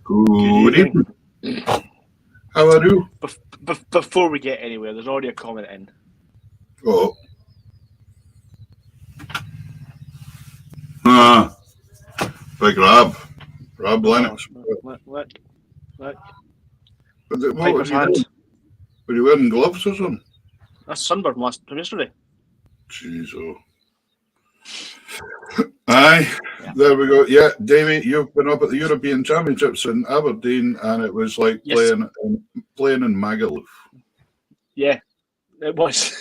Good evening. How are you? Before we get anywhere, there's already a comment in. Oh. Big Rob Lennox. Look. What were you doing? Were you wearing gloves or something? That's sunburn from yesterday. Jeez, oh. Aye, yeah. There we go. Yeah, Davey, you've been up at the European Championships in Aberdeen, and it was like playing in Magaluf. Yeah, it was.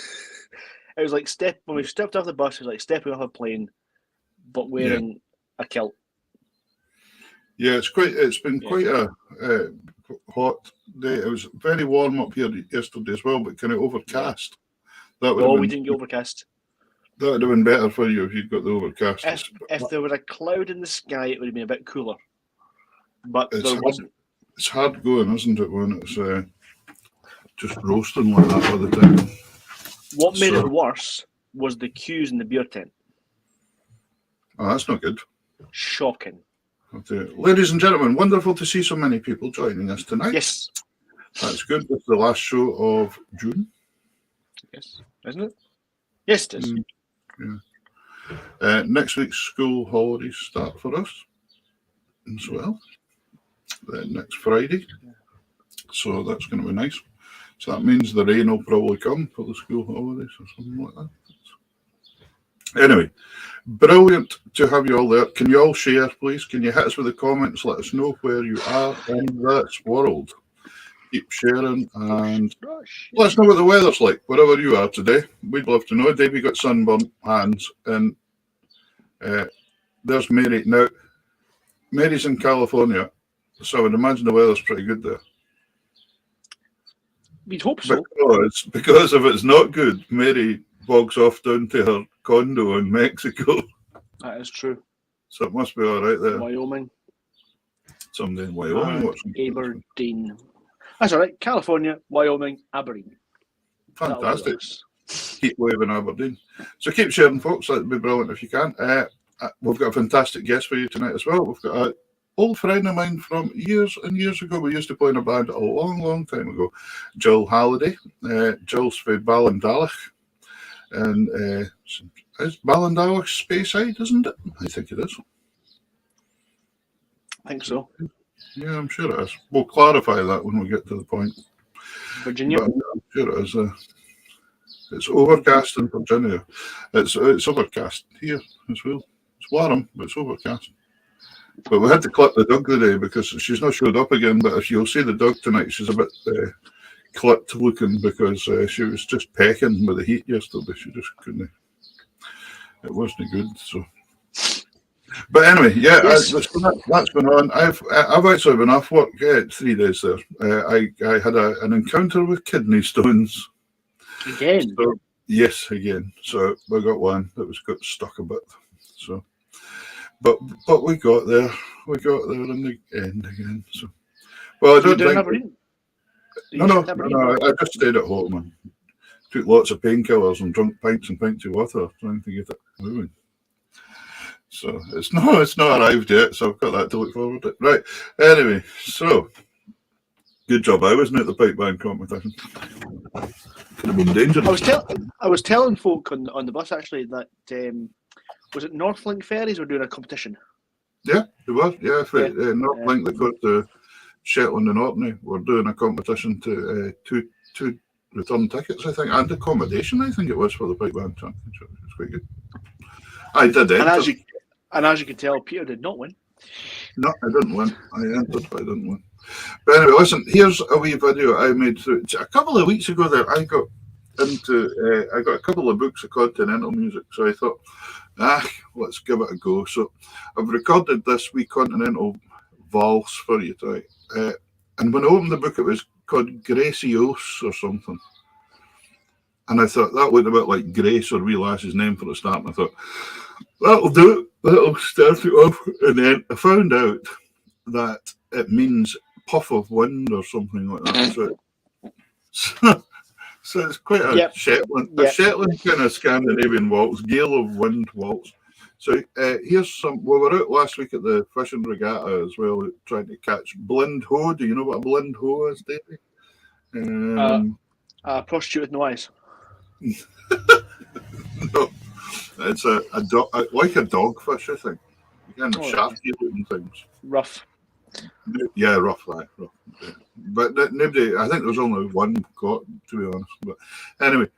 It was like when we stepped off the bus. It was like stepping off a plane, but wearing a kilt. Yeah, it's been quite a hot day. It was very warm up here yesterday as well, but kind of overcast. We didn't get overcast. That would have been better for you if you'd got the overcast. If there were a cloud in the sky, it would have been a bit cooler. But there wasn't. It's hard going, isn't it, when it's just roasting like that all the time. What made it worse was the queues in the beer tent. Oh, that's not good. Shocking. Okay. Ladies and gentlemen, wonderful to see so many people joining us tonight. Yes. That's good. It's the last show of June. Yes, isn't it? Yes, it is. Yeah. Next week's school holidays start for us as well. Next Friday. So that's going to be nice. So that means the rain will probably come for the school holidays or something like that. Anyway, brilliant to have you all there. Can you all share, please? Can you hit us with the comments? Let us know where you are in this world. Keep sharing and let us know what the weather's like wherever you are today. We'd love to know. Davey got sunburnt hands, and there's Mary. Now, Mary's in California, so I would imagine the weather's pretty good there. We'd hope so. Because if it's not good, Mary bogs off down to her condo in Mexico. That is true. So it must be all right there. Wyoming. Someday in Wyoming. Aberdeen. That's all right. California, Wyoming, Aberdeen. Fantastic. heat wave in Aberdeen. So keep sharing, folks. That'd be brilliant if you can. We've got a fantastic guest for you tonight as well. We've got an old friend of mine from years and years ago. We used to play in a band a long, long time ago. Gill Halliday. Gill's from Ballindalach. And is Ballindalach Speyside, isn't it? I think it is. I think so. Yeah, I'm sure it is. We'll clarify that when we get to the point. Virginia. But I'm sure it is. It's overcast in Virginia. It's overcast here as well. It's warm, but it's overcast. But we had to clip the dog today because she's not showed up again. But if you'll see the dog tonight, she's a bit clipped looking because she was just pecking with the heat yesterday. She just couldn't. It wasn't good. So, but anyway, yeah, Yes. that's been on. I've actually been off work 3 days there. I had an encounter with kidney stones. Again. So, yes, again. So we got one that was got stuck a bit. So, but we got there. We got there in the end again. So, well, I don't think. No. I just stayed at home and took lots of painkillers and drunk pints and pints of water trying to get it moving. So it's not arrived yet. So I've got that to look forward to. Right. Anyway, so good job. I wasn't at the pipe band competition. Could have been dangerous. I was telling folk on the bus actually that was it Northlink ferries were doing a competition. Yeah, it was. Yeah, Northlink they got to Shetland and Orkney. We're doing a competition to two return tickets, I think, and accommodation. I think it was for the pipe band championship. It's quite good. I did enter. And as you can tell, Peter did not win. No, I didn't win. I entered, but I didn't win. But anyway, listen, here's a wee video I made through a couple of weeks ago there. I got a couple of books of continental music, so I thought, let's give it a go. So I've recorded this wee continental valse for you tonight. And when I opened the book, it was called Gracios or something. And I thought that looked a bit like Grace or Wee Lass's name for a start. And I thought, that'll do it. That'll start it off. And then I found out that it means puff of wind or something like that. So it's quite a Shetland kind of Scandinavian waltz, gale of wind waltz. So here's some. We were out last week at the fishing regatta as well, trying to catch blind hoe. Do you know what a blind hoe is, Davey? A prostitute with no eyes. No, it's a dog, like a dogfish, I think. Kind of shafty looking things. Rough. Yeah, rough. Yeah. But nobody. I think there was only one caught, to be honest. But anyway.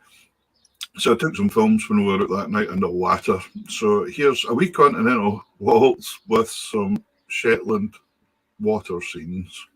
So I took some films when we were out that night in the water. So here's a wee continental waltz with some Shetland water scenes.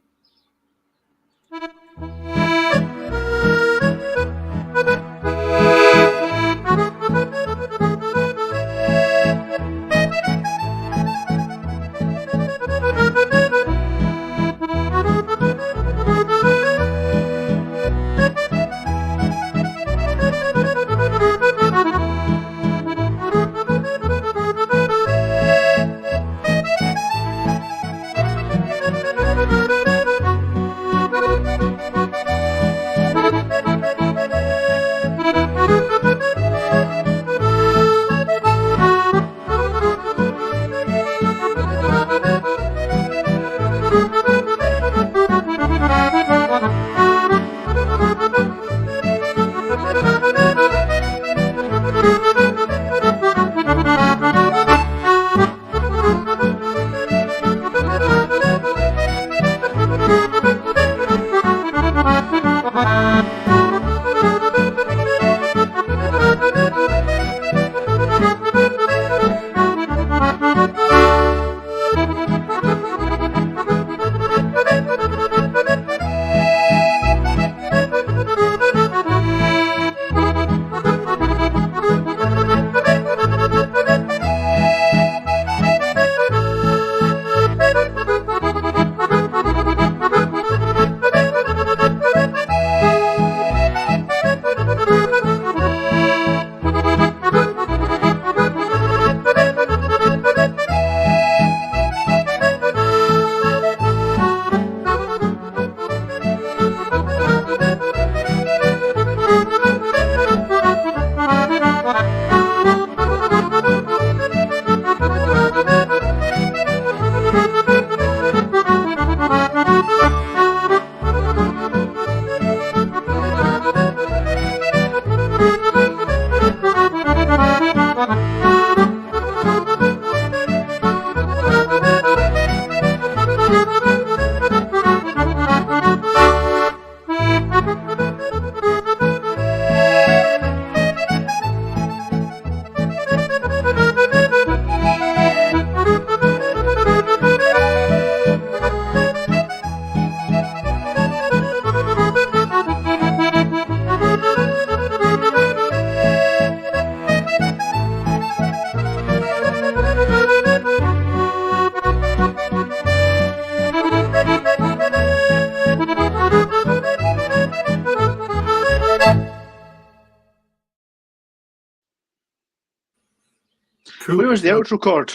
Cool. Where was the outro chord?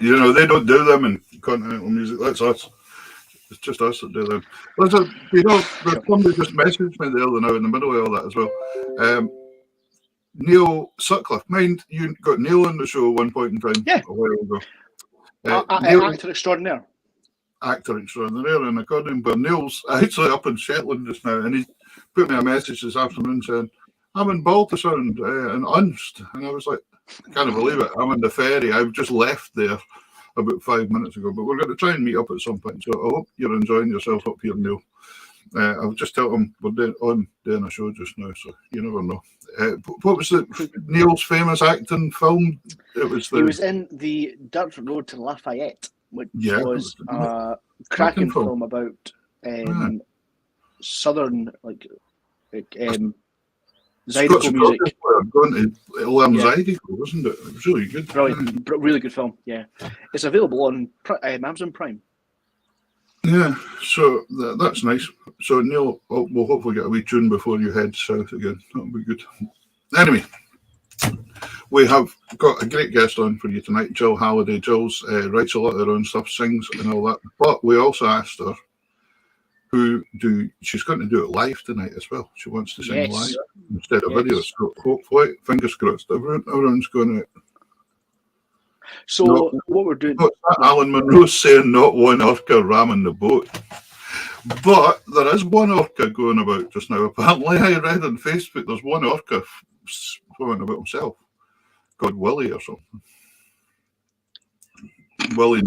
You know, they don't do them in continental music. That's us. It's just us that do them. Listen, you know, there's somebody just messaged me the other now in the middle of all that as well. Neil Sutcliffe. Mind you got Neil on the show at one point in time a while ago. Neil, Actor extraordinaire. actor extraordinaire and accordion player. Neil's actually up in Shetland just now, and he put me a message this afternoon saying, I'm in Baltasound in Unst. And I was like, I can't believe it. I'm in the ferry. I've just left there about 5 minutes ago, but we're going to try and meet up at some point. So I hope you're enjoying yourself up here, Neil. I'll just tell him we're doing a show just now, so you never know. What was Neil's famous acting film? He was in the Dirt Road to Lafayette, which was it a cracking film about southern Zydeco music. Going to learn Zydeco, wasn't it? It was really good. Brilliant, really good film. Yeah, it's available on Amazon Prime. Yeah, so that's nice. So Neil, we'll hopefully get a wee tune before you head south again. That'll be good. Anyway, we have got a great guest on for you tonight, Gill Halliday. Gill's writes a lot of her own stuff, sings and all that. But we also asked her she's going to do it live tonight as well. She wants to sing live instead of videos. So hopefully, fingers crossed, everyone's going to. So what we're doing... Alan Monroe's saying not one orca ramming the boat. But there is one orca going about just now. Apparently, I read on Facebook there's one orca swimming about himself called Willie or something. Willie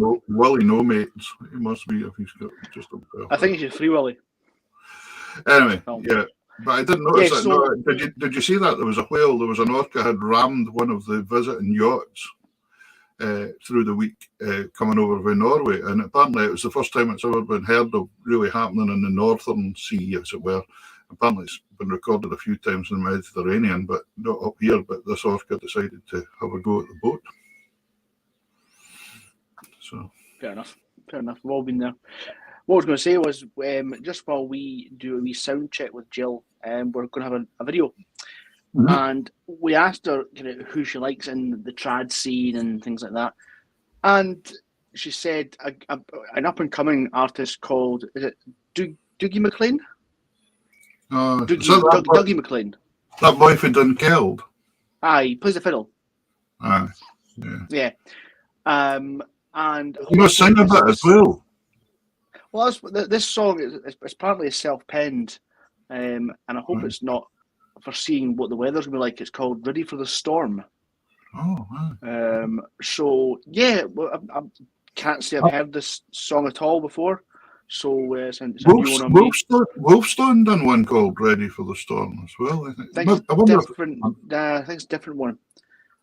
no mates. He must be if he's got just a... I think he's Free Willie. Anyway, yeah. But I didn't notice that. No, did you see that? There was a whale. There was an orca had rammed one of the visiting yachts through the week coming over from Norway, and apparently it was the first time it's ever been heard of really happening in the Northern Sea, as it were. Apparently it's been recorded a few times in the Mediterranean, but not up here. But this orca decided to have a go at the boat. So fair enough. We've all been there. What I was going to say was, just while we do a wee sound check with Gill, we're going to have a video. Mm-hmm. And we asked her who she likes in the trad scene and things like that. And she said an up-and-coming artist called, is it Dougie MacLean? Dougie MacLean. That boy who done Killed? Aye, he plays the fiddle. Aye, yeah. And you must sing a bit as well. Well, this song is apparently self-penned, and I hope it's not foreseeing what the weather's going to be like. It's called "Ready for the Storm." Oh, wow. So yeah, well, I can't say I've heard this song at all before. So it's a new one on me. Wolfstone done one called "Ready for the Storm" as well. I think it's a different one.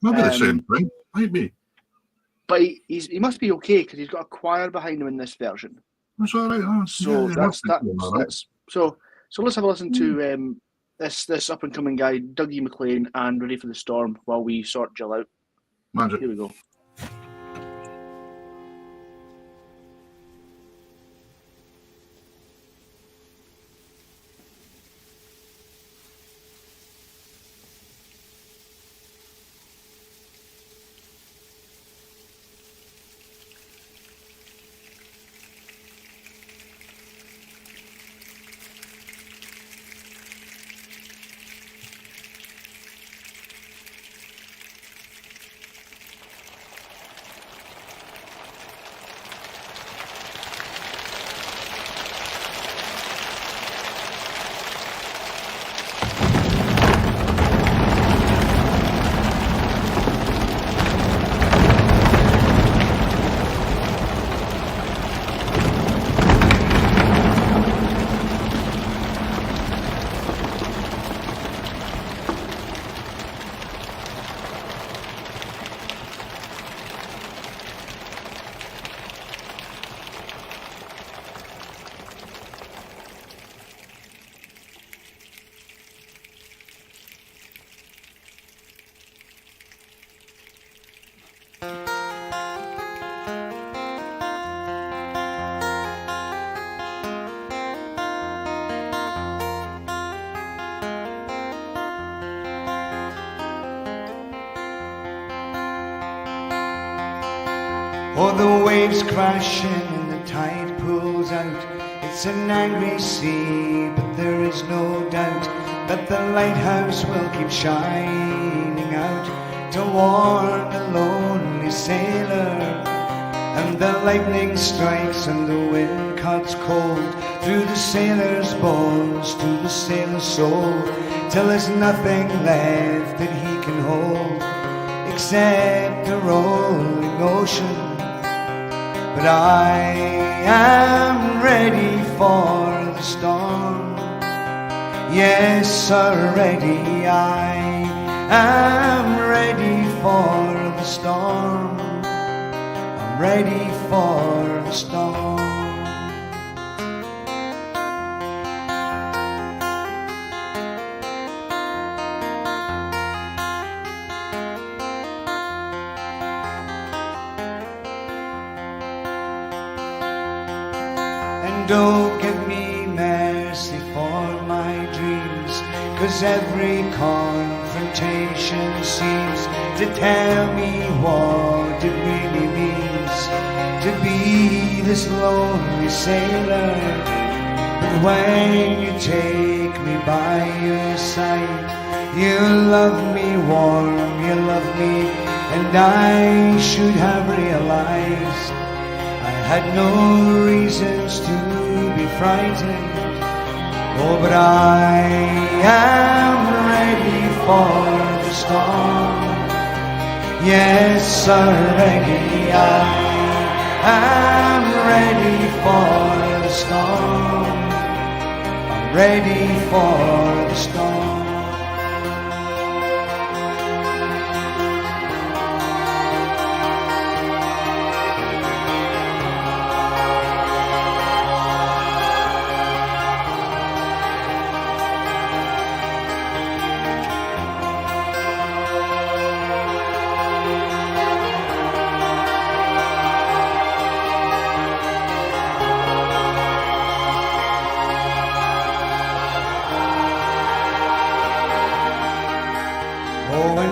Maybe the same thing. Might be. But he must be okay because he's got a choir behind him in this version. That's all right. So that's so let's have a listen to this up and coming guy, Dougie MacLean, and "Ready for the Storm" while we sort Gill out. Magic. Here we go. Oh, the waves crashing and the tide pulls out. It's an angry sea, but there is no doubt that the lighthouse will keep shining out to warn a lonely sailor. And the lightning strikes and the wind cuts cold through the sailor's bones, to the sailor's soul, till there's nothing left that he can hold except the rolling ocean. But I am ready for the storm. Yes, sir, ready. I am ready for the storm. I'm ready for the storm. Don't give me mercy for my dreams, 'cause every confrontation seems to tell me what it really means to be this lonely sailor. But when you take me by your side, you love me warm, you love me, and I should have realized I had no reasons to be frightened. Oh, but I am ready for the storm. Yes, sir, ready. I am ready for the storm. I'm ready for the storm.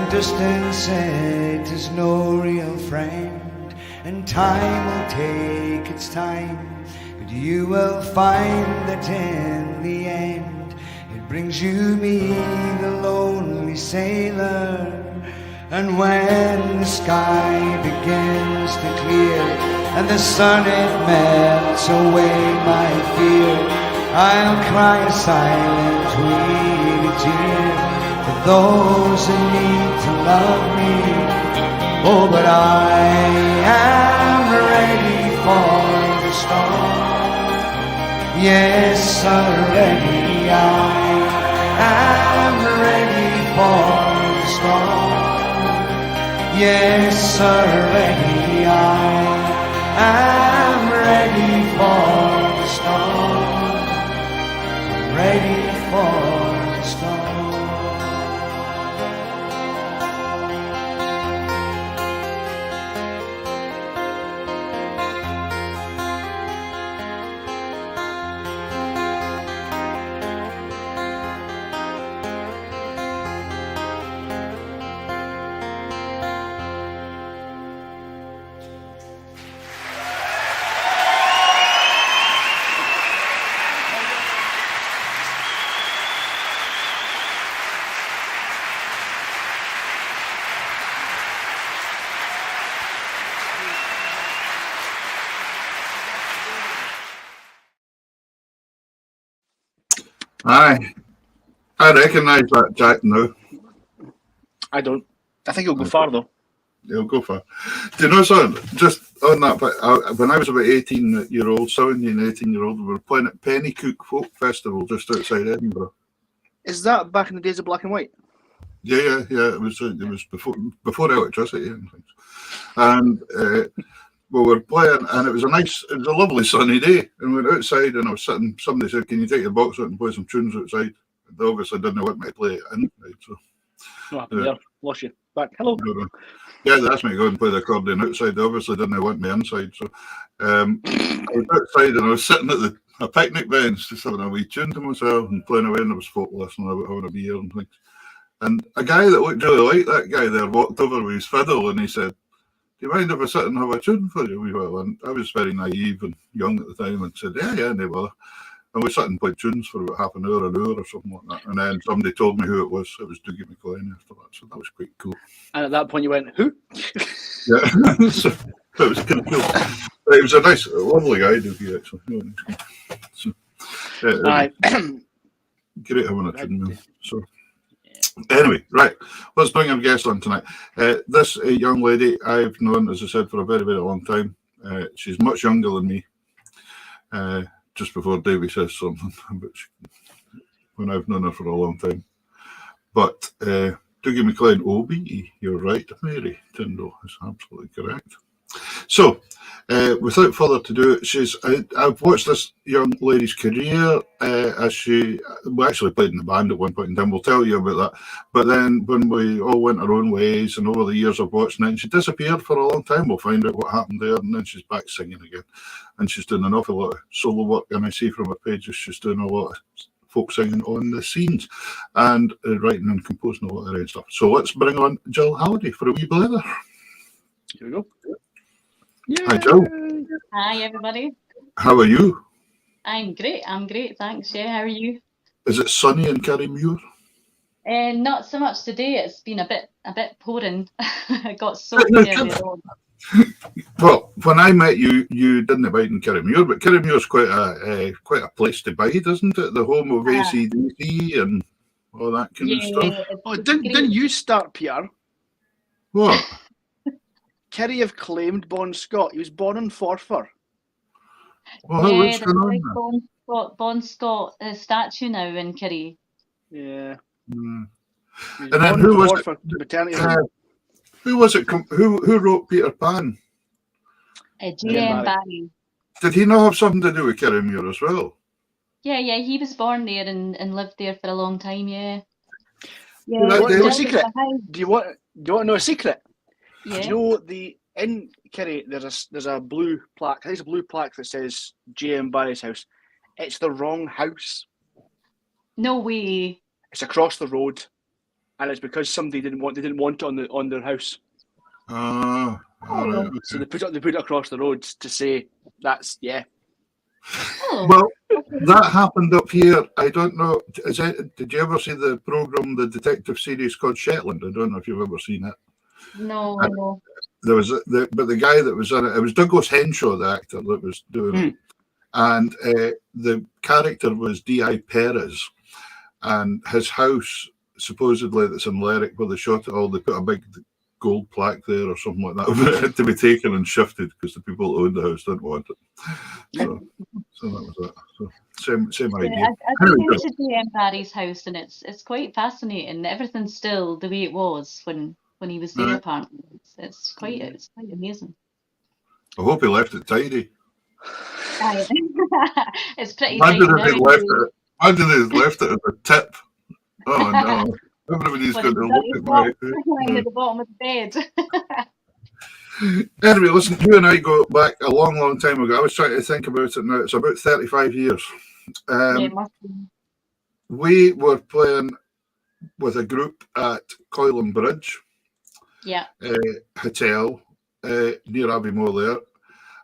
Distance it is no real friend, and time will take its time, but you will find that in the end it brings you me, the lonely sailor. And when the sky begins to clear and the sun it melts away my fear, I'll cry a silent weary tear for those who need to love me. Oh, but I am ready for the storm. Yes, I'm ready. I am ready for the storm. Yes, I'm ready. I am ready for the storm. I'm ready for the storm. Aye, I recognise that Jack now. I don't. I think he'll go far though. He'll go far. Do you know something? Just on that, but when I was about 18-year-old, 17, 18-year-old, we were playing at Pennycook Folk Festival just outside Edinburgh. Is that back in the days of black and white? Yeah. It was before electricity and things, and we were playing, and it was a lovely sunny day, and we were outside, and I was sitting. Somebody said, "Can you take your box out and play some tunes outside?" They obviously didn't want me to play it inside, so. What happened there? Lost you. Back. Hello. Yeah, they asked me to go and play the accordion outside. They obviously didn't want me inside, so I was outside, and I was sitting at a picnic bench, just having a wee tune to myself and playing away, and there was folk listening about having a beer and things. And a guy that looked really like that guy there walked over with his fiddle, and he said, you mind if I sit and have a tune for you? And I was very naive and young at the time and said, yeah, no bother. And we sat and played tunes for about half an hour or something like that. And then somebody told me who it was. It was Dougie McLean after that. So that was quite cool. And at that point, you went, who? Yeah. So that was kind of cool. But he was a nice, lovely guy, Dougie, actually. So, Aye. great having a tune. So, anyway, right. Let's bring our guest on tonight. This young lady I've known, as I said, for a very, very long time. She's much younger than me. Just before Davey says something, but when I've known her for a long time. But Dougie McLean, OBE, you're right, Mary Tyndall is absolutely correct. So, without further ado, I've watched this young lady's career as we actually played in the band at one point in time. We'll tell you about that. But then when we all went our own ways, and over the years of watching it, and she disappeared for a long time. We'll find out what happened there, and then she's back singing again. And she's doing an awful lot of solo work, and I see from her pages she's doing a lot of folk singing on the scenes and writing and composing a lot of stuff. So let's bring on Gill Halliday for a wee blather. Here we go. Hi, Gill. Hi, everybody. How are you? I'm great, thanks. Yeah, how are you? Is it sunny in Carrymuir? Not so much today. It's been a bit pouring. I got soaked earlier on. Well, when I met you, you didn't bide in Carrymuir, but Carrymuir's quite a place to bide, isn't it? The home of AC/DC and all that kind of stuff. Oh, didn't you start, Peter? What? Kerry have claimed Bon Scott. He was born in Forfar. Well, what's there's going a big on Bon Scott statue now in Kerry. Yeah. there? And then who was it? Maternity Who was it? Who wrote Peter Pan? J.M. Barrie. Did he not have something to do with Carrymuir as well? Yeah, he was born there and lived there for a long time. Yeah. Do you want to know a secret? behind. Do you want to know a secret? Yeah. Do you know in Kerry there's a blue plaque? I think it's a blue plaque that says J.M. Barry's house. It's the wrong house. No way. It's across the road, and it's because somebody didn't want it on their house. All right. Okay. So they put it across the road to say that's yeah. Oh. Well, that happened up here. I don't know. Did you ever see the program, the detective series called Shetland? I don't know if you've ever seen it. No. There was but the guy that was in it was Douglas Henshaw, the actor that was doing it, and the character was D.I. Perez, and his house supposedly that's in Lerwick where they shot it all. They put a big gold plaque there or something like that. It had to be taken and shifted because the people who owned the house didn't want it. So that was that. So same idea. I've been to J.M. Barrie's house, and it's quite fascinating. Everything's still the way it was when he was there. Apparently, it's quite amazing. I hope he left it tidy. It's pretty. Imagine if he left it as a tip. Oh no! Everybody's going to look at my at the bottom of the bed. Anyway, listen, you and I go back a long, long time ago. I was trying to think about it now. It's about 35 years. It must be. We were playing with a group at Coylham Bridge Hotel near Abbeymoor there.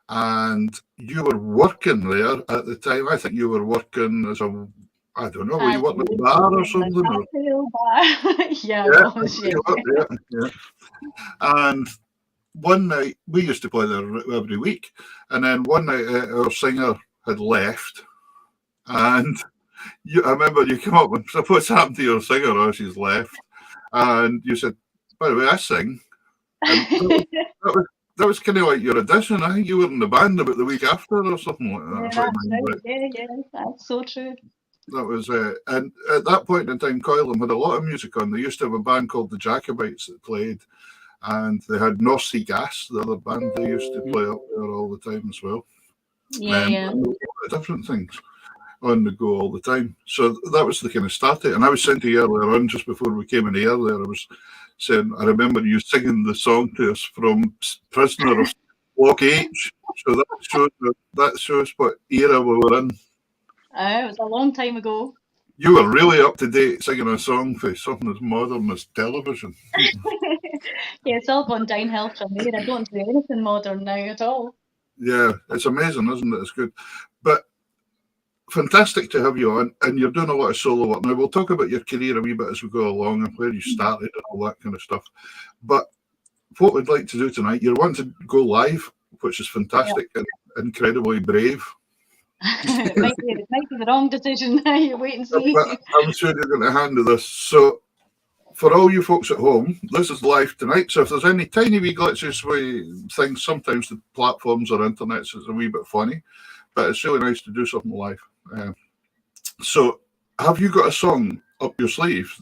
And you were working there at the time. I think you were working as a, I don't know, were you working at a bar or something? Yeah. And one night, we used to play there every week. And then one night, our singer had left. And I remember you came up and said, what's happened to your singer? Oh, she's left. And you said, by the way, I sing. And that was kind of like your audition. I think you were in the band about the week after or something like that. Yeah, that's so true. That was, and at that point in time, Coylham had a lot of music on. They used to have a band called the Jacobites that played, and they had North Sea Gas, the other band they used to play up there all the time as well. Yeah. Different things on the go all the time. So that was the kind of start it. And I was saying to you earlier on, just before we came in the air there, I was saying, I remember you singing the song to us from Prisoner of Block H. So that shows what era we were in. It was a long time ago. You were really up to date singing a song for something as modern as television. Yeah, it's all gone downhill from there. I don't do anything modern now at all. Yeah, it's amazing, isn't it? It's good. But fantastic to have you on, and you're doing a lot of solo work. Now, we'll talk about your career a wee bit as we go along and where you started and all that kind of stuff. But what we'd like to do tonight, you're wanting to go live, which is fantastic and incredibly brave. It might be the wrong decision. You wait and see. But I'm sure you're going to handle this. So, for all you folks at home, this is live tonight. So if there's any tiny wee glitches with things, sometimes the platforms or internet is a wee bit funny, but it's really nice to do something live. So have you got a song up your sleeve?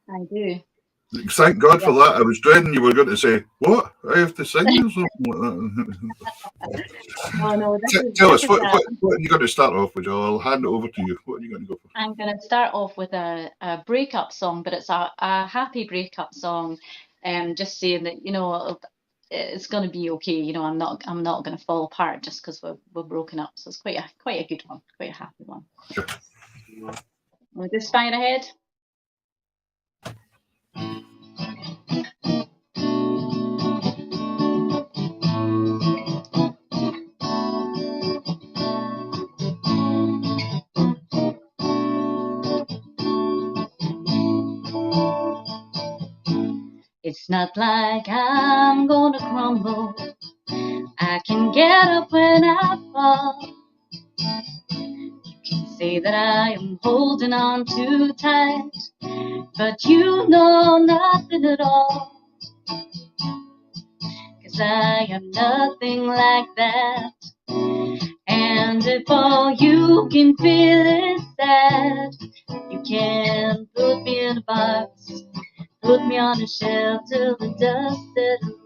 I do. Thank God for that. I was dreading you were going to say, what? I have to sing or something like that. Oh, no, Tell us, what are you going to start off with, Joe? I'll hand it over to you. What are you going to go for? I'm going to start off with a breakup song, but it's a happy breakup song. Just saying that, you know, it's going to be okay. You know, I'm not going to fall apart just because we're broken up. So it's quite a good one, quite a happy one. Sure. We'll just fire ahead. It's not like I'm gonna crumble. I can get up when I fall. You can say that I am holding on too tight, but you know nothing at all. 'Cause I am nothing like that. And if all you can feel is sad, you can put me in a box, put me on a shelf till the dust settles.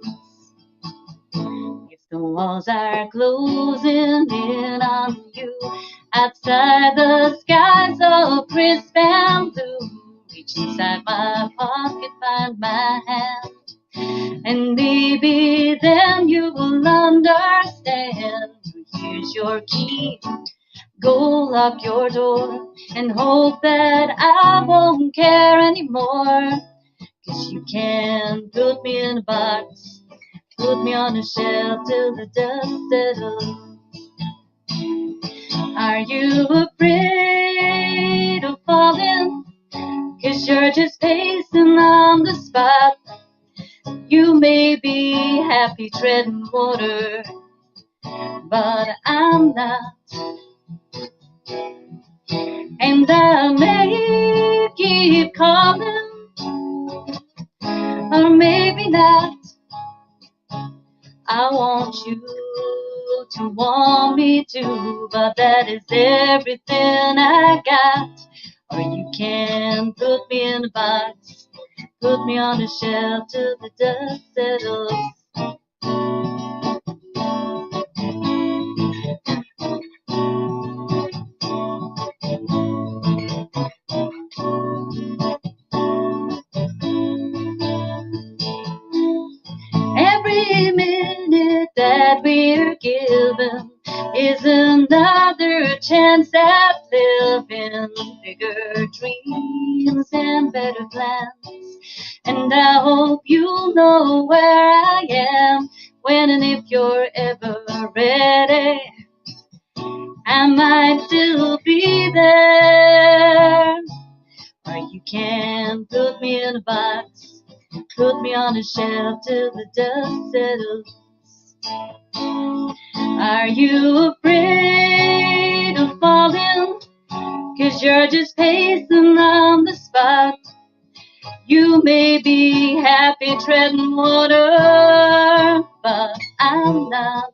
If the walls are closing in on you, outside the skies so crisp and blue, reach inside my pocket, find my hand, and maybe then you will understand. Here's your key, go lock your door, and hope that I won't care anymore. 'Cause you can put me in a box, put me on a shelf till the dust settles. Are you afraid of falling? 'Cause you're just pacing on the spot. You may be happy treading water, but I'm not. And I may keep calling, or maybe not. I want you to want me too, but that is everything I got. Or you can put me in a box, put me on a shelf till the dust settles. Every minute that we're given is another chance at living bigger dreams and better plans. And I hope you know where I am when and if you're ever ready. I might still be there. Or you can put me in a box, put me on a shelf till the dust settles. Are you afraid of falling? 'Cause you're just pacing on the spot. You may be happy treading water, but I'm not.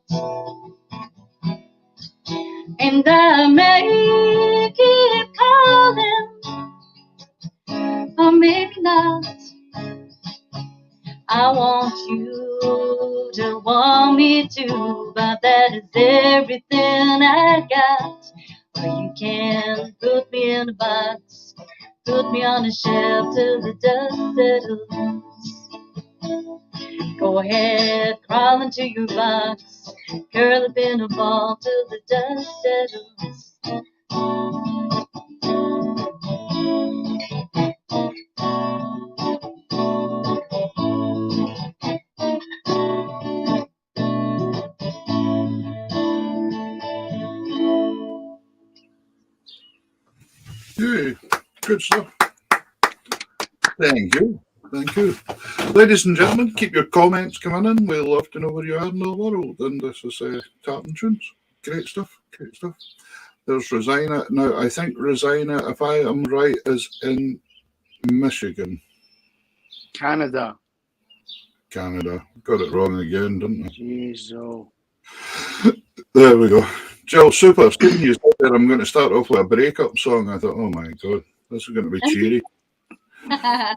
And I may keep calling, or maybe not. I want you to want me too, but that is everything I got. Or you can put me in a box, put me on a shelf till the dust settles. Go ahead, crawl into your box, curl up in a ball till the dust settles. Good stuff. Thank you. Thank you. Ladies and gentlemen, keep your comments coming in. We'd love to know where you are in the world. And this is Tartan Tunes. Great stuff. Great stuff. There's Rosina. Now, I think Rosina, if I am right, is in Michigan. Canada. Got it wrong again, didn't I? Jeez, oh. There we go. Jill, super. Seeing you said there, I'm going to start off with a breakup song. I thought, oh my God, this is going to be cheery. How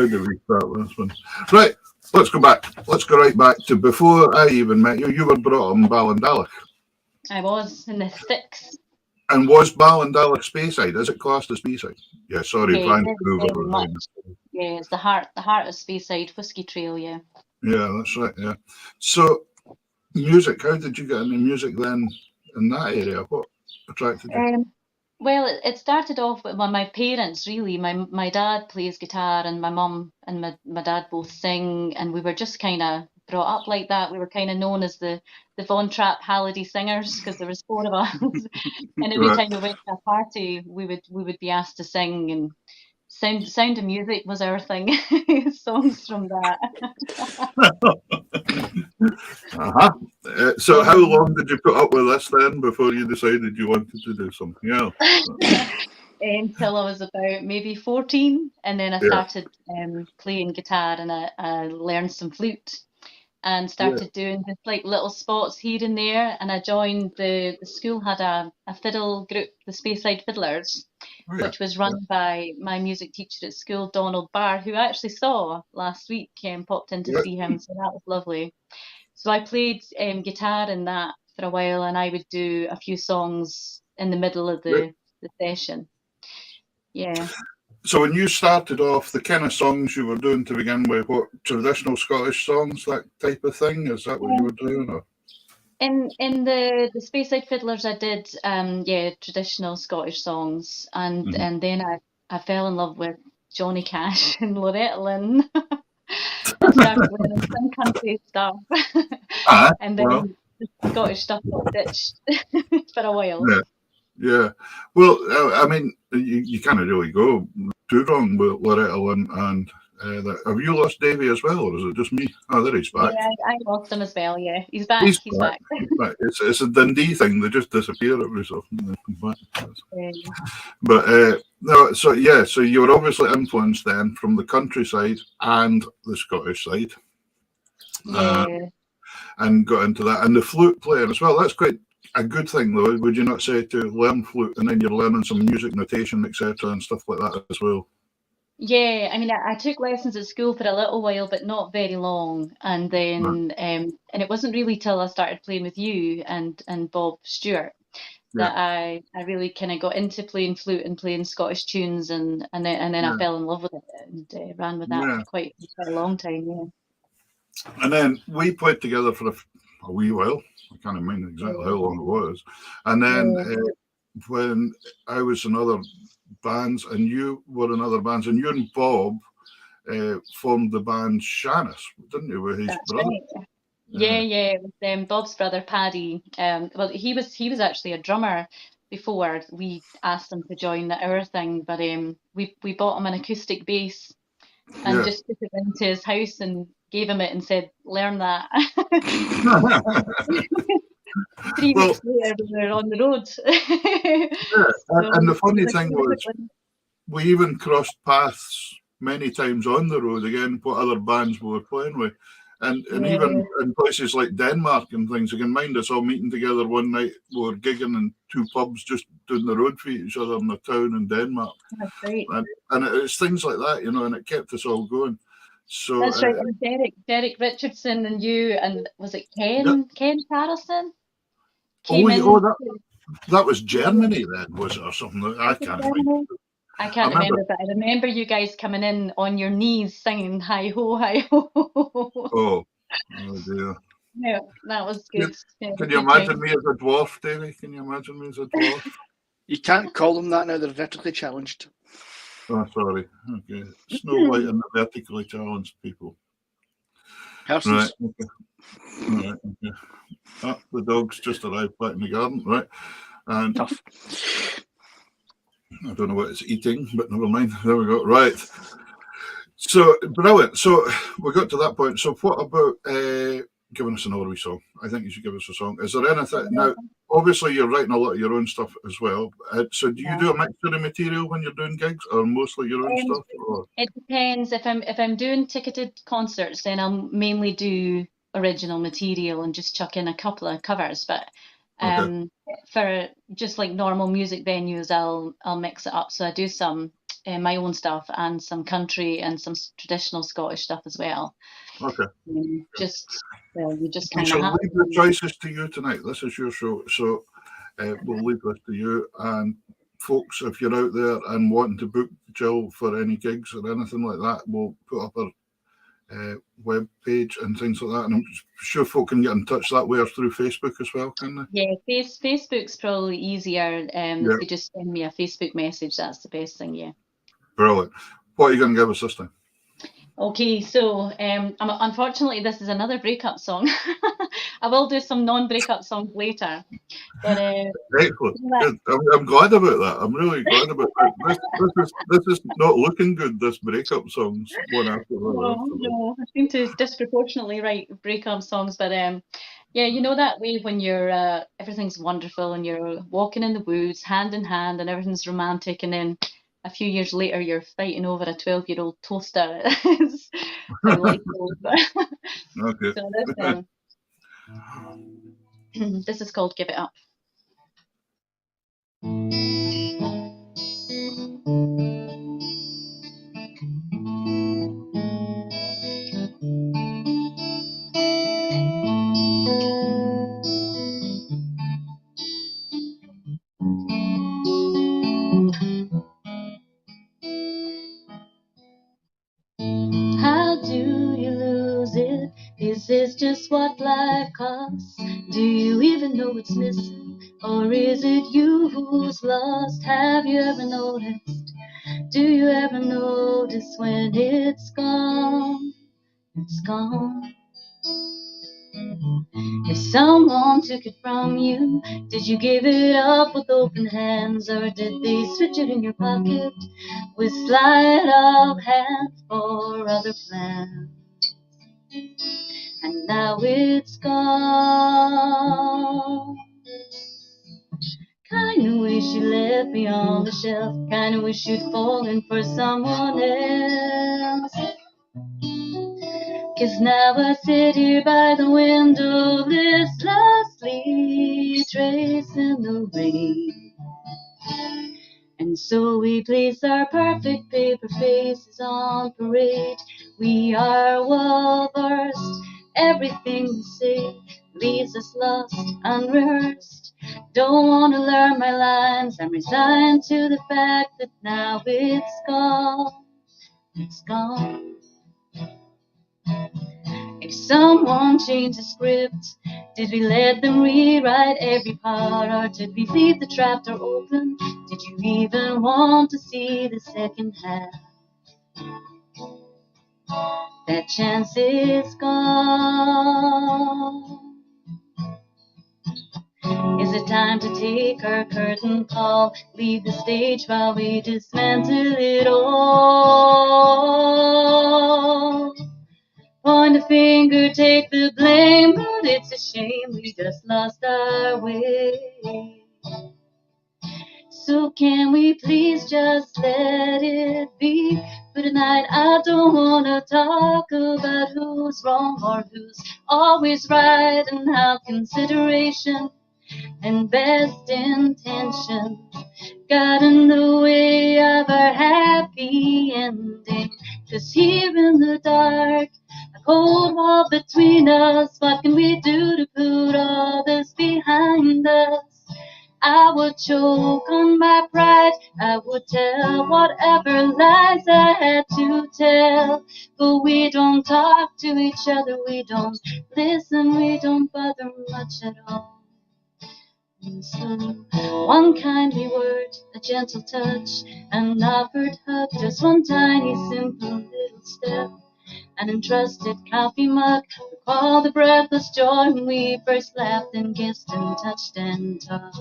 do we start with this one? Right, let's go back. Let's go right back to before I even met you. You were brought up in Ballindalloch. I was in the sticks. And was Ballindalloch Speyside? Is it classed as Speyside? Yeah, sorry, Yeah, Vancouver. very much. Yeah, it's the heart of Speyside, Whiskey Trail, yeah. Yeah, that's right, yeah. So, music, how did you get into music then in that area? What attracted you? Well, it started off with my parents, really. My dad plays guitar and my mum and my dad both sing, and we were just kind of brought up like that. We were kind of known as the Von Trapp Halliday singers because there was 4 of us. And every time we went to a party, we would be asked to sing, and sound of music was our thing. Songs from that. So how long did you put up with this then before you decided you wanted to do something else? Until I was about maybe 14, and then I started playing guitar, and I learned some flute and started doing just like little spots here and there, and I joined the school had a fiddle group, the Speyside Fiddlers, which was run by my music teacher at school, Donald Barr, who I actually saw last week and popped in to see him, so that was lovely. So I played guitar in that for a while, and I would do a few songs in the middle of the session. Yeah. So when you started off, the kind of songs you were doing to begin with, what, traditional Scottish songs, that type of thing? Is that what you were doing? Or? In the Speyside Fiddlers, I did traditional Scottish songs, and then I fell in love with Johnny Cash and Loretta Lynn. I started learning some country stuff, and then the Scottish stuff got ditched for a while. Yeah. Well, I mean, you can't really go too wrong with Loretta Lynn and have you lost Davey as well, or is it just me? Oh, there he's back. Yeah, I lost him as well. Yeah, he's back. He's back. Right. It's a Dundee thing. They just disappear every so often. But no, so yeah, so you were obviously influenced then from the countryside and the Scottish side. And got into that, and the flute playing as well. That's quite a good thing, though, would you not say, to learn flute and then you're learning some music notation, etc., and stuff like that as well? Yeah, I mean, I took lessons at school for a little while, but not very long. And then, and it wasn't really till I started playing with you and Bob Stewart that I really kind of got into playing flute and playing Scottish tunes, and then I fell in love with it and ran with that for quite a long time. Yeah. And then we played together for a wee while. I can't remember exactly how long it was. And then when I was in other bands and you were in other bands, and you and Bob formed the band Shannis, didn't you, with his brother? Right. Yeah, it was Bob's brother Paddy. Well, he was actually a drummer before we asked him to join our thing, but we bought him an acoustic bass and just took it into his house and gave him it and said, learn that. 3 weeks later, we were on the road. And the funny thing was, we even crossed paths many times on the road again, what other bands we were playing with. And even in places like Denmark and things, you can mind us all meeting together one night. We were gigging in 2 pubs just down the road for each other in a town in Denmark. That's great. And it's things like that, and it kept us all going. So that's right. And Derek Richardson and you, and was it Ken Carlson? That was Germany then, was it, or something? I can't remember. I can't remember, but I remember you guys coming in on your knees singing "Hi Ho, Hi Ho." Oh dear. Yeah, that was good. Can you imagine me as a dwarf, Davey? Can you imagine me as a dwarf? You can't call them that now. They're vertically challenged. Oh, sorry. Okay. Snow White and the vertically challenged people. Persons. Right. Okay. All right. Okay. The dog's just arrived back in the garden, right? And tough. I don't know what it's eating, but never mind. There we go. Right. So brilliant. So we got to that point. So what about giving us another wee song? I think you should give us a song. Is there anything now? Obviously, you're writing a lot of your own stuff as well. So do you do a mixture of material when you're doing gigs, or mostly your own stuff? Or? It depends. If I'm doing ticketed concerts, then I'll mainly do original material and just chuck in a couple of covers. But for just like normal music venues, I'll mix it up. So I do some my own stuff and some country and some traditional Scottish stuff as well. Okay. You just We kind shall of leave the choices to you tonight. This is your show, so we'll leave this to you. And folks, if you're out there and wanting to book Jill for any gigs or anything like that, we'll put up her web page and things like that. And I'm sure folk can get in touch that way or through Facebook as well, can they? Yeah, Facebook's probably easier. If you just send me a Facebook message, that's the best thing. Yeah. Brilliant. What are you going to give us this time? Okay, so unfortunately, this is another breakup song. I will do some non-breakup songs later. But excellent. Good. I'm glad about that. I'm really glad about that. This is not looking good. This breakup songs one after another. No, I seem to disproportionately write breakup songs, but yeah, you know that way when you're everything's wonderful and you're walking in the woods hand in hand and everything's romantic, and then a few years later you're fighting over a 12-year-old toaster. It's like okay. So this is called "Give It Up." How do you lose it? Is this just what life costs? Do you even know what's missing? Or is it you who's lost? Have you ever noticed? Do you ever notice when it's gone? It's gone. If someone took it from you, did you give it up with open hands, or did they switch it in your pocket with sleight of hand for other plans? And now it's gone. Kinda wish you left me on the shelf. Kinda wish you'd fallen for someone else. 'Cause now I sit here by the window, listlessly tracing the rain. And so we place our perfect paper faces on parade. We are well versed. Everything we say leaves us lost, unrehearsed. Don't want to learn my lines. I'm resigned to the fact that now it's gone. It's gone. If someone changed the script, did we let them rewrite every part, or did we leave the trapdoor open? Did you even want to see the second half? That chance is gone. Is it time to take our curtain call, leave the stage while we dismantle it all? Point a finger, take the blame, but it's a shame we just lost our way. So can we please just let it be? For tonight I don't wanna talk about who's wrong or who's always right, and how consideration and best intention got in the way of our happy ending. 'Cause here in the dark, a cold wall between us, what can we do to put all this behind us? I would choke on my pride, I would tell whatever lies I had to tell. But we don't talk to each other, we don't listen, we don't bother much at all. So one kindly word, a gentle touch, an offered hug, just one tiny simple little step. An entrusted coffee mug, recall the breathless joy when we first laughed and kissed and touched and talked.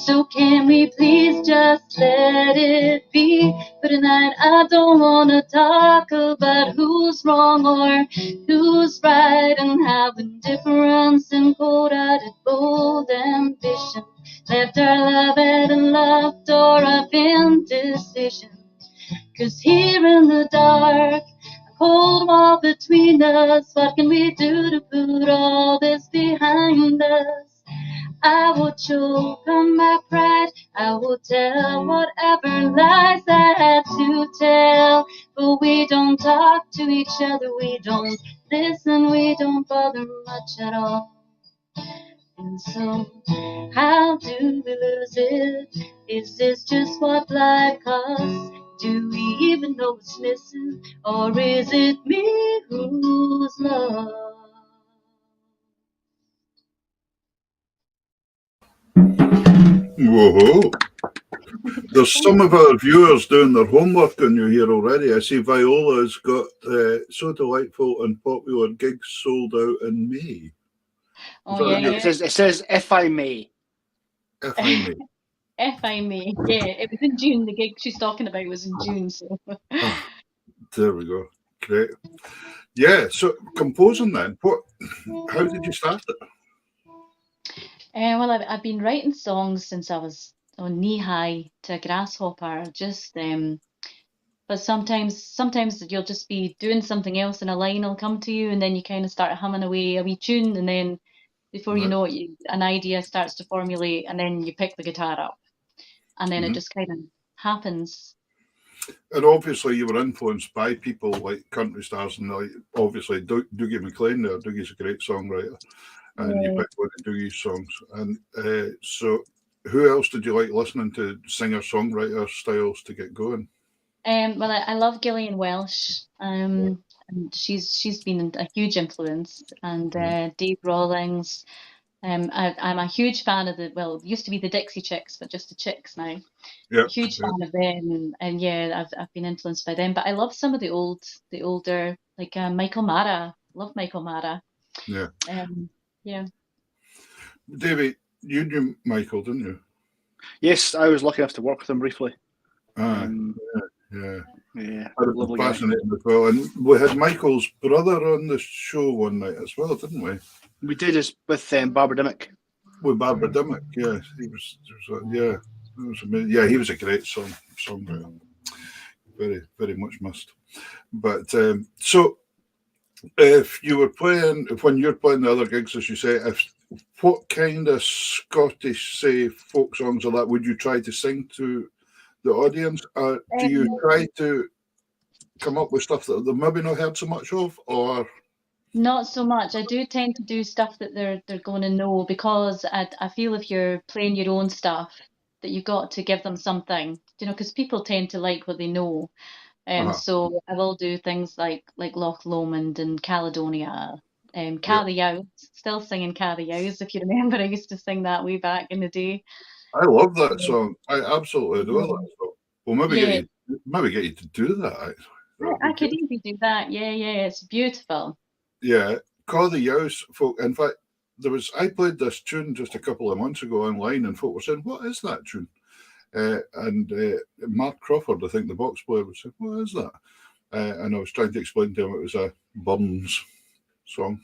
So can we please just let it be? For tonight I don't wanna talk about who's wrong or who's right, and how indifference and cold-hearted bold ambition left our love at a locked door of indecision. 'Cause here in the dark, a cold wall between us, what can we do to put all this behind us? I will choke on my pride, I will tell whatever lies I had to tell. But we don't talk to each other, we don't listen, we don't bother much at all. And so, how do we lose it? Is this just what life costs? Do we even know what's missing? Or is it me who's lost? Whoa. There's some of our viewers doing their homework on you here already. I see Viola's got so delightful and popular gigs sold out in May. Oh, So yeah, It says, if I may. If I may. If I may. Yeah, it was in June. The gig she's talking about was in June. So. Oh, there we go. Great. Yeah, so composing then, how did you start it? Well, I've been writing songs since I was knee high to a grasshopper. But sometimes you'll just be doing something else, and a line will come to you, and then you kind of start humming away a wee tune, and then before you know it, an idea starts to formulate, and then you pick the guitar up, and then it just kind of happens. And obviously you were influenced by people like country stars, and like obviously Dougie MacLean there. Dougie's a great songwriter, and you picked one of Dougie's songs. And so who else did you like listening to, singer-songwriter styles, to get going? Well, I love Gillian Welsh. And she's been a huge influence, and Dave Rawlings. I'm a huge fan of it used to be the Dixie Chicks, but just the Chicks now. Yeah, Huge fan of them, and yeah, I've been influenced by them. But I love some of the older, like Michael Mara. Love Michael Mara. Yeah. Yeah. Davey, you knew Michael, didn't you? Yes, I was lucky enough to work with him briefly. Yeah. Yeah, Lovely fascinating as well. And we had Michael's brother on the show one night as well, didn't we? We did this with Barbara Dimmock. With Barbara Dimmock, yeah. He was amazing. Yeah, he was a great songwriter. Very, very much missed. But so if you were playing, when you're playing the other gigs, as you say, what kind of Scottish, say, folk songs or that would you try to sing to the audience? Do you try to come up with stuff that they've maybe not heard so much of, or? Not so much. I do tend to do stuff that they're going to know, because I feel if you're playing your own stuff, that you've got to give them something, because people tend to like what they know. So I will do things like Loch Lomond and Caledonia, Ca the Yowes, still singing Ca the Yowes, if you remember. I used to sing that way back in the day. I love that song. I absolutely adore that song. Well, maybe get you to do that. Actually, I could easily do that. Yeah, it's beautiful. Yeah, Call the Yowes folk. In fact, I played this tune just a couple of months ago online, and folk were saying, "What is that tune?" And Mark Crawford, I think the box player, would say, "What is that?" And I was trying to explain to him it was a Burns song.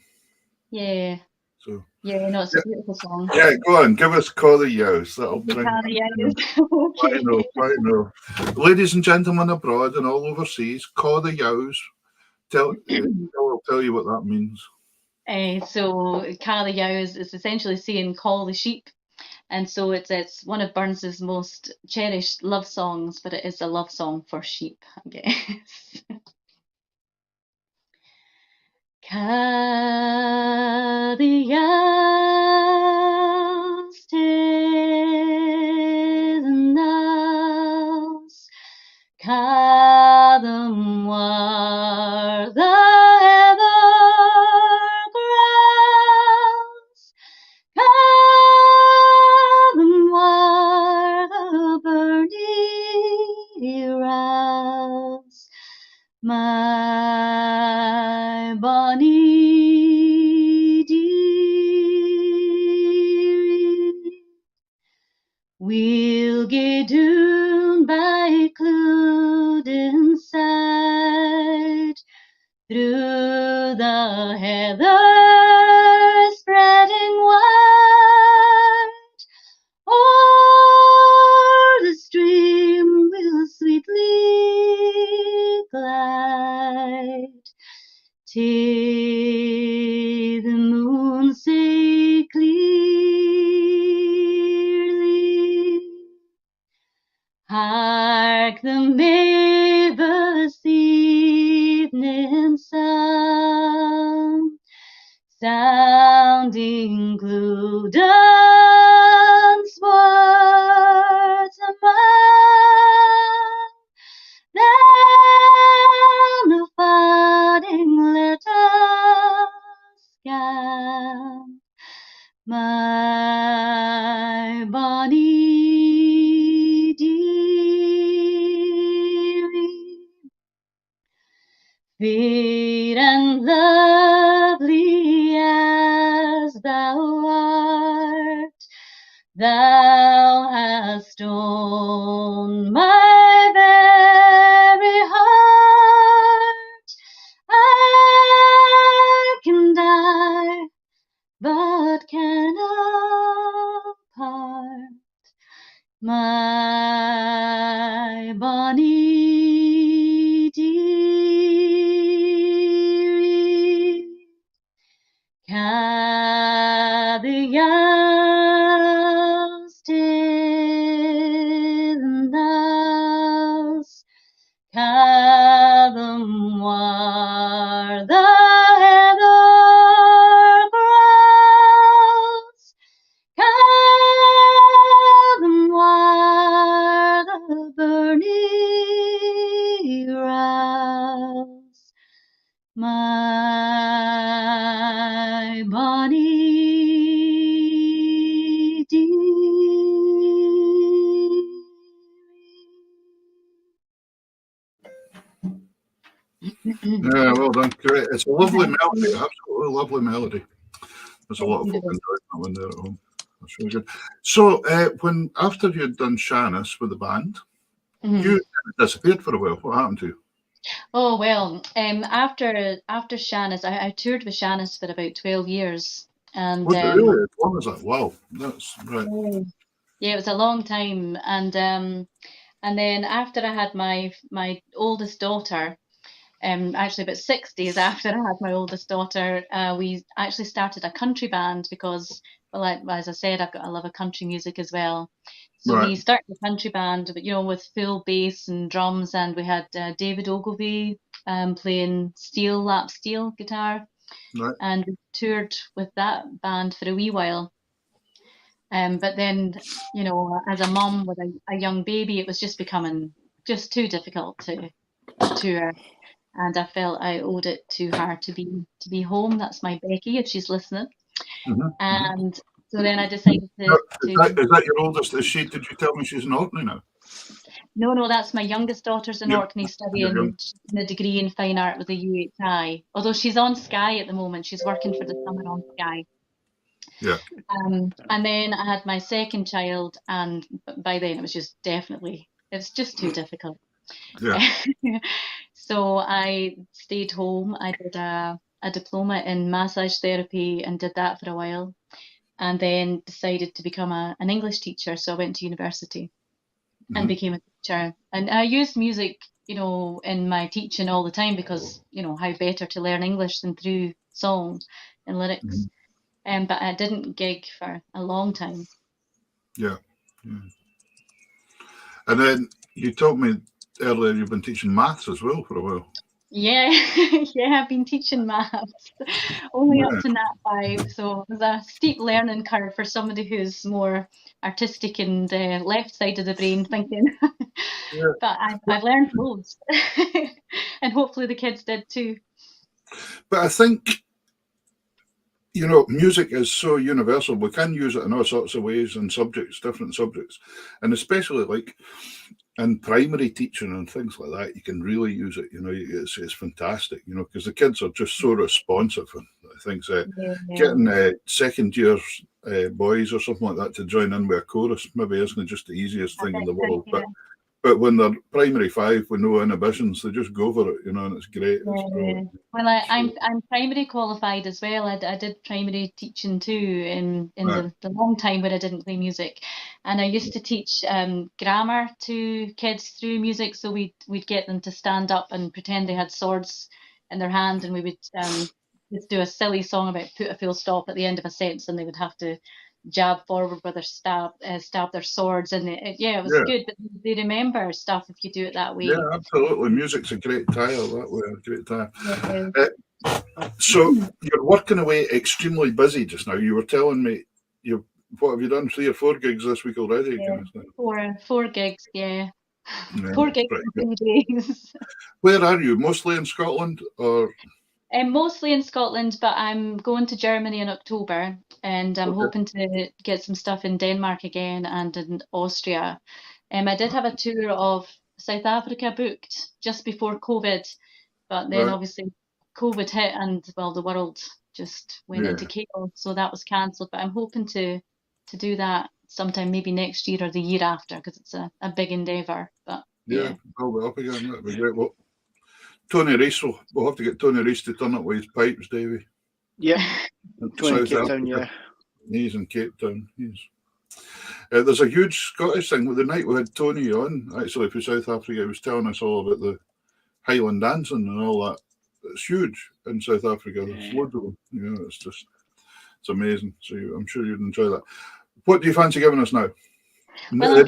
Yeah. So it's a beautiful song. Yeah, go on, give us Call the Yowes. That'll bring. Okay. I know. Ladies and gentlemen abroad and all overseas, Call the Yowes. I'll tell you what that means. So Ca the Yowes is essentially saying call the sheep. And so it's one of Burns's most cherished love songs, but it is a love song for sheep, I guess. Ca the Yowes till the Ca them war the heather grows, Ca them war the burnie rouse, my bonnie dearie. We Dune by Clooden side, through the heather spreading wide, o'er the stream will sweetly glide, till the moon say clearly, hark the mavis evening sound, sounding Clooden's words among. Then the fading let us scan, my bonny dearie, fair and lovely as thou art, thou hast known my very heart. I can die, but cannot part, my bonny dearie. Ca the young still knows, ca them war the heather grows, ca them war the burning rouse, my bonny dearie. Yeah, well done. Great. It's a lovely melody, absolutely lovely melody. There's a lot of folk enjoying that one there at home. That's really good. So, when after you'd done Shannis with the band, you disappeared for a while. What happened to you? Oh well, after Shannis, I toured with Shannis for about 12 years, and Was it really as long as that? Wow, that's right. yeah, it was a long time, and then after I had my oldest daughter, actually about 6 days after I had my oldest daughter, we actually started a country band because, well, as I said, I love a country music as well. So we Right. started a country band, but with full bass and drums, and we had David Ogilvy playing lap steel guitar, Right. and we toured with that band for a wee while. But then, as a mum with a young baby, it was just becoming just too difficult to tour, and I felt I owed it to her to be home. That's my Becky, if she's listening. And so then I decided to. Is that your oldest? Is she? Did you tell me she's in Orkney now? No, that's my youngest daughter's in Yeah, Orkney studying a degree in fine art with the UHI. Although she's on Sky at the moment, she's working for the summer on Sky. Yeah. And then I had my second child, and by then it was just too difficult. Yeah. So I stayed home. I did a diploma in massage therapy and did that for a while, and then decided to become an English teacher. So I went to university and became a teacher. And I used music, in my teaching all the time because, how better to learn English than through song and lyrics. But I didn't gig for a long time. Yeah. And then you told me earlier you've been teaching maths as well for a while. Yeah, I've been teaching maths only up to Nat 5, so it was a steep learning curve for somebody who's more artistic and left side of the brain thinking. Yeah. But I've learned loads, and hopefully the kids did too. But I think, music is so universal. We can use it in all sorts of ways and different subjects. And especially in primary teaching and things like that, you can really use it. It's fantastic. Because the kids are just so responsive and things. Getting second year boys or something like that to join in with a chorus maybe isn't just the easiest thing in the world, but when they're primary 5 with no inhibitions, they just go for it, and it's great. Well, I'm primary qualified as well. I did primary teaching too in the long time when I didn't play music, and I used to teach grammar to kids through music. So we'd get them to stand up and pretend they had swords in their hand, and we would just do a silly song about put a full stop at the end of a sentence, and they would have to jab forward with their stab their swords, and it was good. But they remember stuff if you do it that way. Yeah, absolutely. Music's a great tile that way. A great tile. So you're working away extremely busy just now. You were telling me what have you done? 3 or 4 gigs this week already? Four gigs, yeah. 4 gigs in 3 days. Where are you? Mostly in Scotland or? Mostly in Scotland, but I'm going to Germany in October, and I'm hoping to get some stuff in Denmark again and in Austria. I did have a tour of South Africa booked just before COVID, but then obviously COVID hit and the world just went into chaos, so that was cancelled. But I'm hoping to do that sometime maybe next year or the year after, because it's a big endeavour. But I'll be up again. That'd be great. Well, Tony Rees, we'll have to get Tony Rees to turn up with his pipes, Davey. Yeah, Tony in Cape Town, yeah. He's in Cape Town. There's a huge Scottish thing. The night we had Tony on, actually, for South Africa, he was telling us all about the Highland dancing and all that. It's huge in South Africa. There's loads of them. It's amazing. So I'm sure you'd enjoy that. What do you fancy giving us now? Well,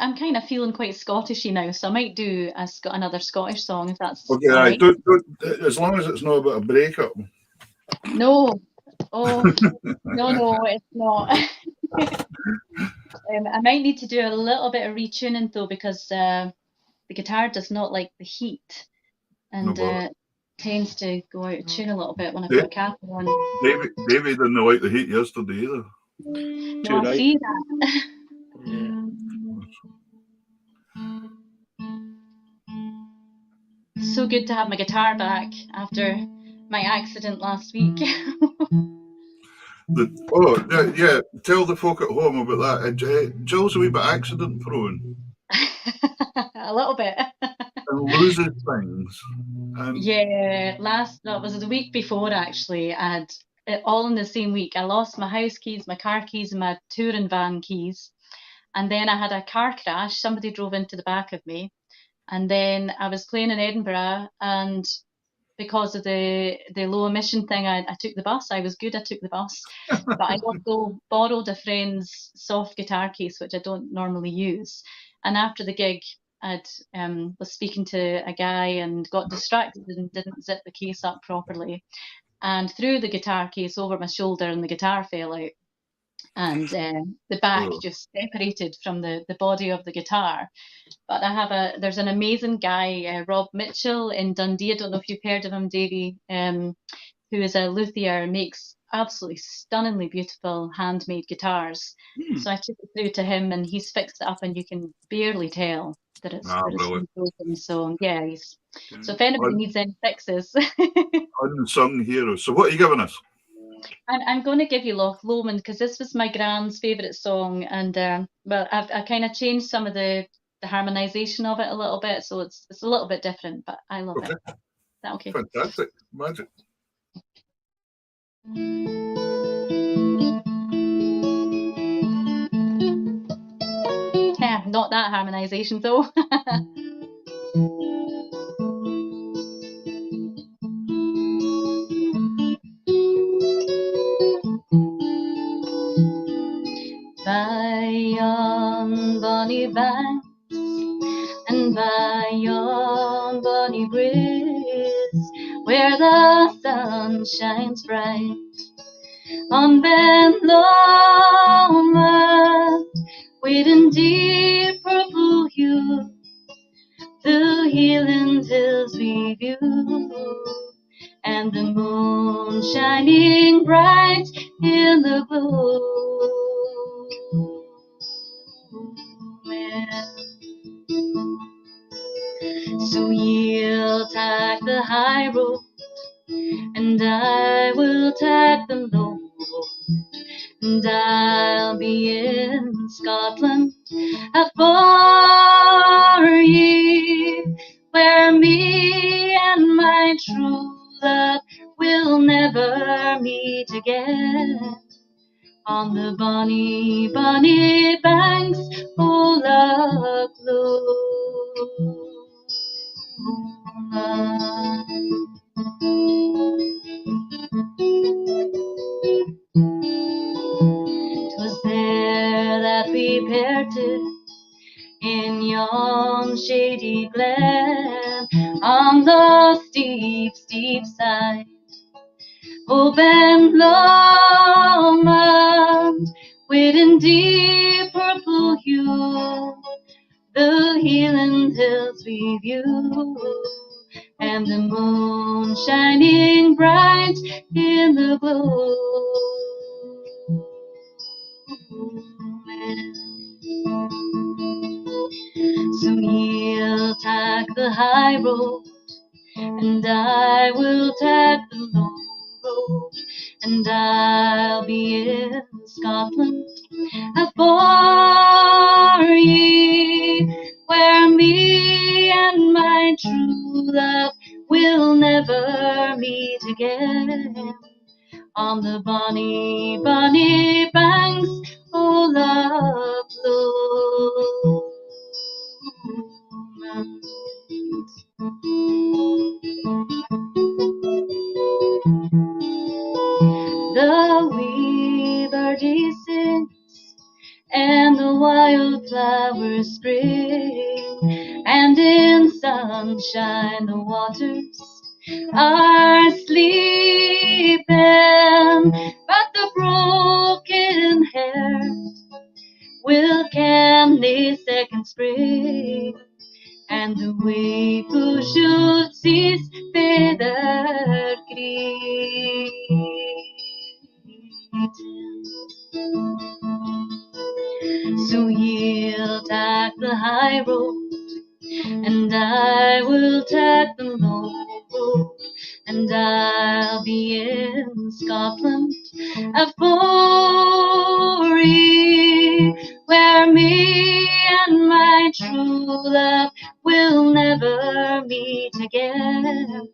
I'm kind of feeling quite Scottishy now, so I might do another Scottish song if that's okay. Right. Don't, as long as it's not about a breakup. No, no, it's not. I might need to do a little bit of retuning though, because the guitar does not like the heat, and tends to go out of tune a little bit when I put a cap on. David didn't like the heat yesterday either. No, I see that. So good to have my guitar back after my accident last week. Tell the folk at home about that. Jill's a wee bit accident prone. A little bit. And loses things. That was the week before actually. I had it all in the same week. I lost my house keys, my car keys, and my touring van keys. And then I had a car crash. Somebody drove into the back of me. And then I was playing in Edinburgh, and because of the low emission thing, I took the bus. I was good, I took the bus. But I also borrowed a friend's soft guitar case, which I don't normally use. And after the gig, I was speaking to a guy and got distracted and didn't zip the case up properly, and threw the guitar case over my shoulder, and the guitar fell out. And the back just separated from the body of the guitar. But there's an amazing guy, Rob Mitchell in Dundee. I don't know if you've heard of him, Davey, who is a luthier, makes absolutely stunningly beautiful handmade guitars. So I took it through to him, and he's fixed it up, and you can barely tell that it's broken. So so if anybody needs any fixes. Unsung hero. So what are you giving us? I'm going to give you Loch Lomond, because this was my grand's favourite song, and I've kind of changed some of the harmonisation of it a little bit, so it's a little bit different, but I love it. Is that okay? Fantastic. Magic. Yeah, not that harmonisation though. By yon bonny banks and by yon bonny bridge, where the sun shines bright, on Ben Lomond, waiting deep purple hue, the Highland hills we view, and the moon shining bright in the glow. So you'll take the high road, and I will take the low road, and I'll be in Scotland afore ye, where me and my true love will never meet again. On the bonny, bonny banks o' Loch Lomond. 'Twas there that we parted in yon shady glen, on the steep, steep side o' Ben Lomond, with deep purple hue the Highland hills we view, and the moon shining bright in the gloaming. So you'll take the high road, and I will take the low road, and I'll be in Scotland afore ye, where me and my true love will never meet again. On the bonny, bonny banks o' Loch Lomond. The wee birdie sings, and the wildflowers spring, and in sunshine the waters are sleeping, but the broken heart will ken the second spring, and the waif who should cease their greeting. So you'll take the high road, and I will take the low road, and I'll be in Scotland afore ye, where me and my true love will never meet again.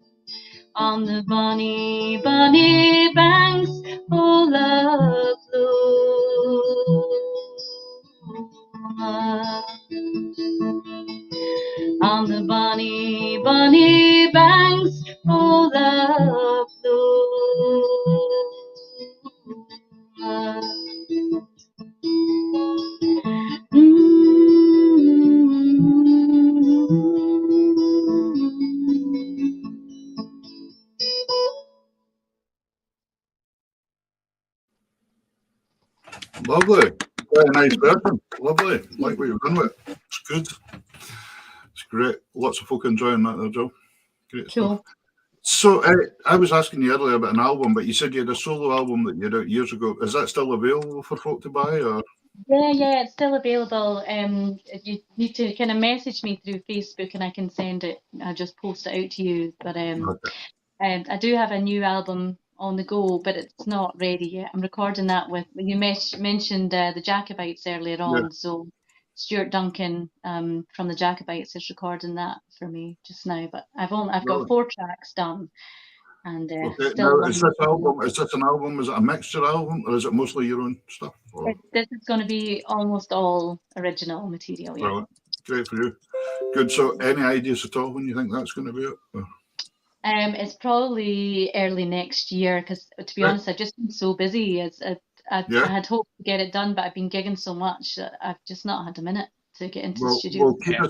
On the bonny, bonny banks o' Loch Lomond. On the bonny, bonny banks o' Loch Lomond. Lovely. Very nice version. Lovely. Like what you've done with it. It's good. It's great. Lots of folk enjoying that there, Joe. Great Cool. stuff. So I was asking you earlier about an album, but you said you had a solo album that you had out years ago. Is that still available for folk to buy? Or Yeah, it's still available. You need to kind of message me through Facebook, and I can send it. I'll just post it out to you. But okay. I do have a new album on the go, but it's not ready yet. I'm recording that with you mentioned the Jacobites earlier on, Yeah. so Stuart Duncan from the Jacobites is recording that for me just now. But I've got Really? 4 tracks done, and Okay. still Now, is this an album? Is it a mixture album, or is it mostly your own stuff? Or? This is going to be almost all original material. Yeah. Brilliant. Great for you. Good. So, any ideas at all when you think that's going to be it? Or? It's probably early next year because, to be Right. honest, I've just been so busy. I Yeah. had hoped to get it done, but I've been gigging so much that I've just not had a minute to get into the Well, studio. we'll keep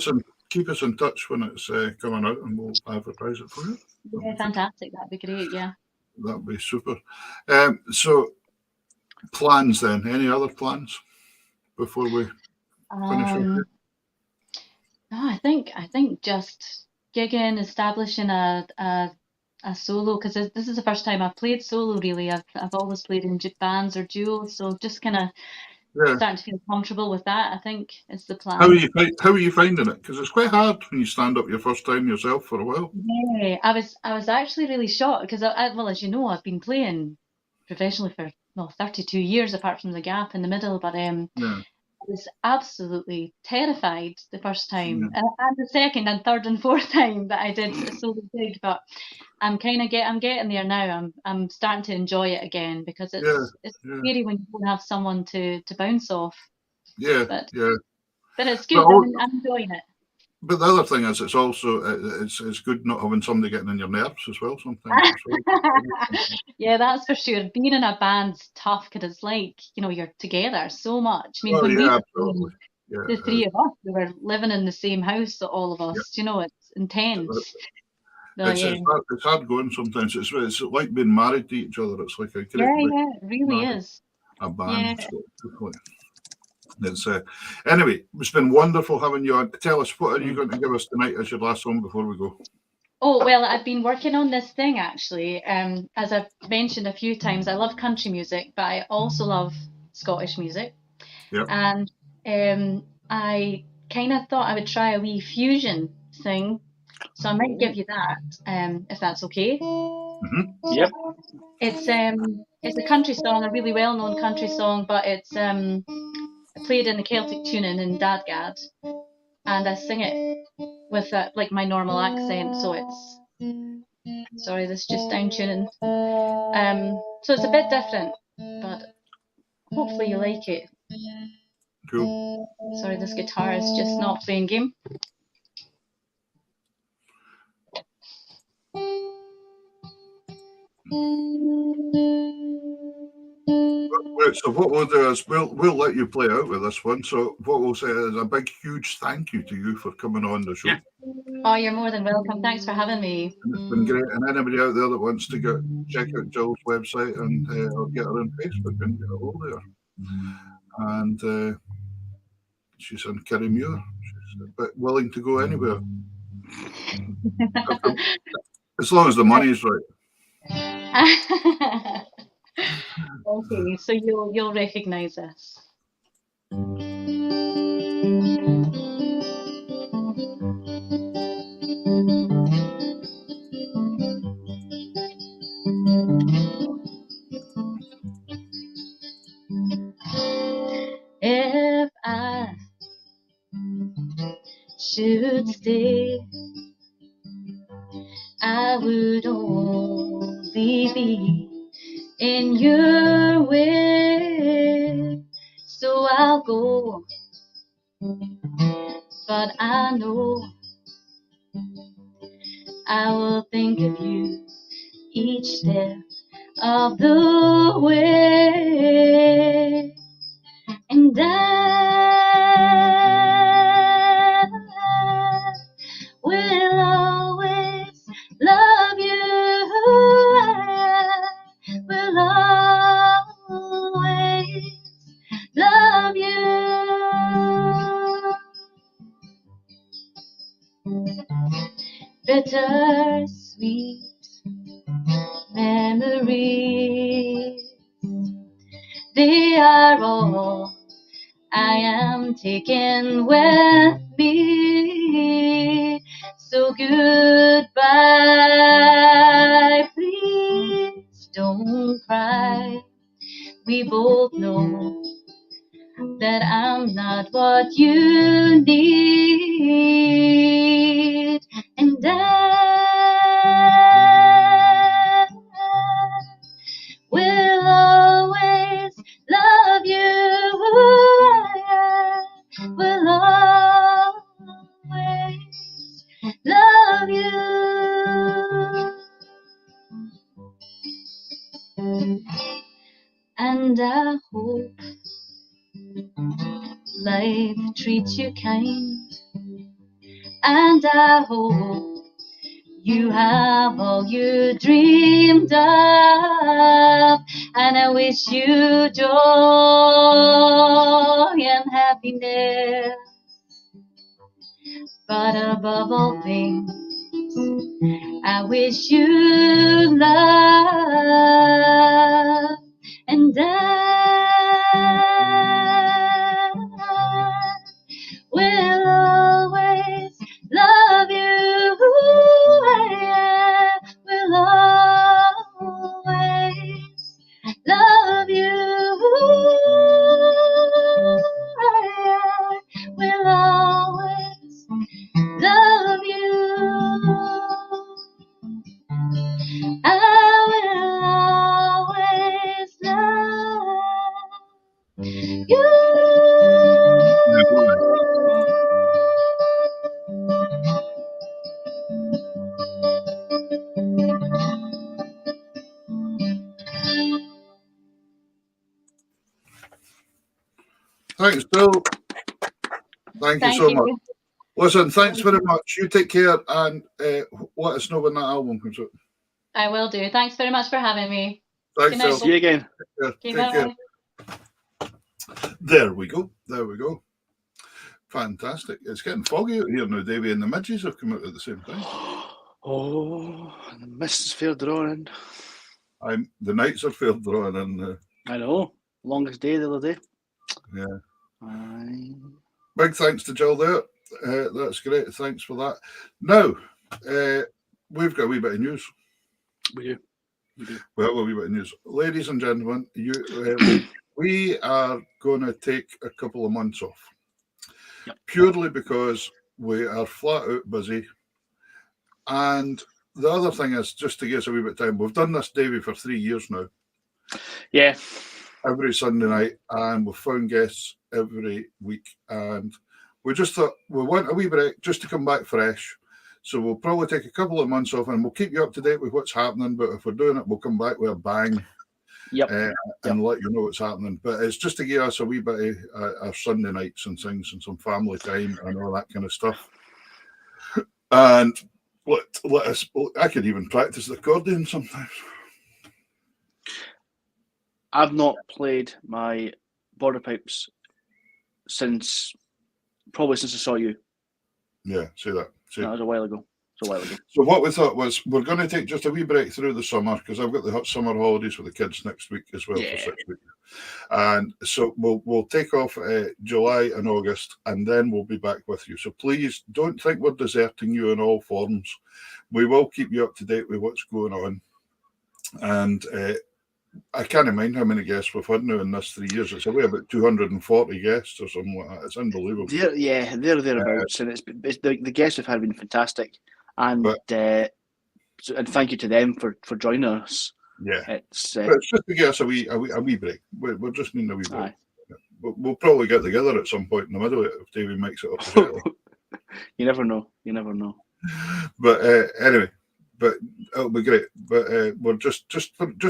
us in touch when it's coming out, and we'll advertise it for you. Yeah, fantastic. That'd be great. Yeah. That'd be super. So, plans then? Any other plans before we finish up here? No, I think just gigging, establishing a solo, because this is the first time I've played solo really. I've always played in bands or duos, so just kind of Yeah. starting to feel comfortable with that, I think, is the plan. How are you finding it? Because it's quite hard when you stand up your first time yourself for a while. Yeah, I was actually really shocked because well, as you know, I've been playing professionally for 32 years, apart from the gap in the middle. But Yeah. I was absolutely terrified the first Yeah. time, and the second and third and fourth time that I did a solo gig. But I'm getting there now. I'm starting to enjoy it again because Yeah. it's Yeah. scary when you don't have someone to bounce off. Yeah. But Yeah. it's But, good. I'm enjoying it. but the other thing is, it's also it's good not having somebody getting on your nerves as well. Sometimes as well. Yeah, that's for sure. Being in a band's tough because it's like, you're together so much. I mean, Oh when we yeah, were absolutely. Yeah. the three of us, we were living in the same house, all of Yeah. us, it's intense. So, It's, yeah. it's hard going sometimes. It's like being married to each other. It's like a great Yeah, big it really marriage, is. a Yeah. band. So it's anyway. It's been wonderful having you on. Tell us, what are you going to give us tonight as your last song before we go? Oh, well, I've been working on this thing actually. As I've mentioned a few times, I love country music, but I also love Scottish music. Yeah. And I kind of thought I would try a wee fusion thing. So I might give you that, if that's okay. Mm-hmm. Yep. It's a country song, a really well-known country song, but it's played in the Celtic tuning in Dadgad, and I sing it with like my normal accent. So it's sorry, this is just down tuning. So it's a bit different, but hopefully you like it. Cool. Sorry, this guitar is just not playing game. Right, so what we'll do is we'll let you play out with this one. So what we'll say is a big, huge thank you to you for coming on the show. Oh, you're more than welcome. Thanks for having me. And it's been great. And anybody out there that wants to check out Jill's website and or get her on Facebook and get a hold of her. And she's in Kirriemuir. She's a bit willing to go anywhere, as long as the money's right. Okay, so you'll recognize this. If I should stay, I would only be in your way. So I'll go, but I know I will think of you each step of the way. And I will always love you. I will always love you. Bittersweet memories, they are all I am taking with me. So goodbye, please don't cry. We both know that I'm not what you need. And I will always love you. I will always love you. And I hope life treats you kind. And I hope you have all you dreamed of. And I wish you joy and happiness. But above all things, I wish you love. And I Thanks, Bill. Thank you so much. Listen, thanks very much. You take care and let us know when that album comes out. I will do. Thanks very much for having me. Thanks, Good night. Phil. See you again. Take Okay, care. There we go. There we go. Fantastic. It's getting foggy out here now, Davey, and the midges have come out at the same time. Oh, the mist is fair drawing in. The nights are fair drawing in. I know. Longest day the other day. Yeah. Aye. Big thanks to Jill there. That's great. Thanks for that. Now, we've got a wee bit of news. We do. We do. Well, a wee bit of news. Ladies and gentlemen, we are going to take a couple of months off. Yep. Purely because we are flat out busy. And the other thing is, just to give us a wee bit of time, we've done this, Davey, for 3 years now. Yeah. Every Sunday night, and we've found guests every week. And we just thought we want a wee break just to come back fresh. So we'll probably take a couple of months off and we'll keep you up to date with what's happening. But if we're doing it, we'll come back with a bang. Yep. And let you know what's happening. But it's just to give us a wee bit of our Sunday nights and things and some family time and all that kind of stuff. And let us, I could even practice the accordion sometimes. I've not played my border pipes probably since I saw you. Yeah, see that. See. That was a while ago. So what we thought was we're going to take just a wee break through the summer because I've got the summer holidays with the kids next week as well for 6 weeks. And so we'll take off July and August and then we'll be back with you. So please don't think we're deserting you in all forms. We will keep you up to date with what's going on. And I can't mind how many guests we've had now in this 3 years. It's about 240 guests or something like that. It's unbelievable. They're thereabouts. And it's the guests we've had have been fantastic. And thank you to them for joining us. Yeah, it's just to give us a wee break. We're just needing a wee break. We'll probably get together at some point in the middle if Davey makes it up. You never know. But anyway, but it'll be great. But we're just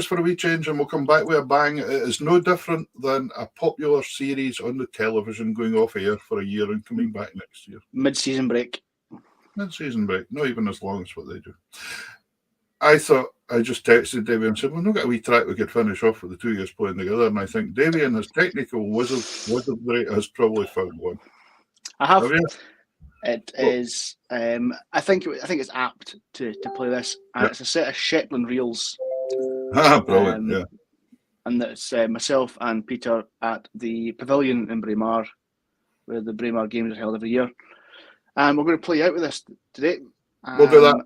for a wee change, and we'll come back with a bang. It is no different than a popular series on the television going off air for a year and coming back next year. Mid-season break. Mid-season break, not even as long as what they do. I thought I just texted Davey and said, "Well, we've got a wee track we could finish off with the two years playing together." And I think Davey and his technical wizardry has probably found one. I have. It is. I think it's apt to play this, and it's a set of Shetland reels. Brilliant, yeah. And that's myself and Peter at the Pavilion in Braemar, where the Braemar Games are held every year. And we're going to play out with this today. We'll do that.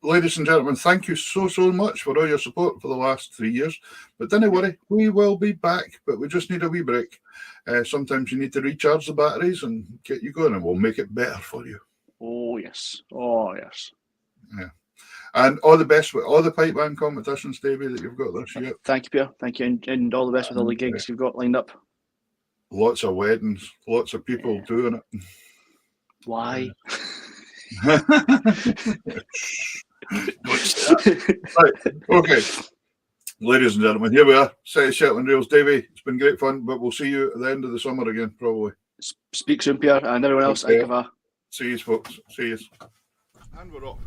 Ladies and gentlemen, thank you so much for all your support for the last 3 years. But don't worry, we will be back, but we just need a wee break. Sometimes you need to recharge the batteries and get you going, and we'll make it better for you. Oh, yes. Yeah. And all the best with all the pipe band competitions, Davey, that you've got this year. Thank you, Pierre. Thank you. And all the best with all the gigs you've got lined up. Lots of weddings, lots of people doing it. Why? Right. Okay. Ladies and gentlemen, here we are. Set of Shetland Reels. Davey, it's been great fun, but we'll see you at the end of the summer again, probably. Speak soon, Pierre, and everyone else. Okay. See you, folks. See you. And we're off.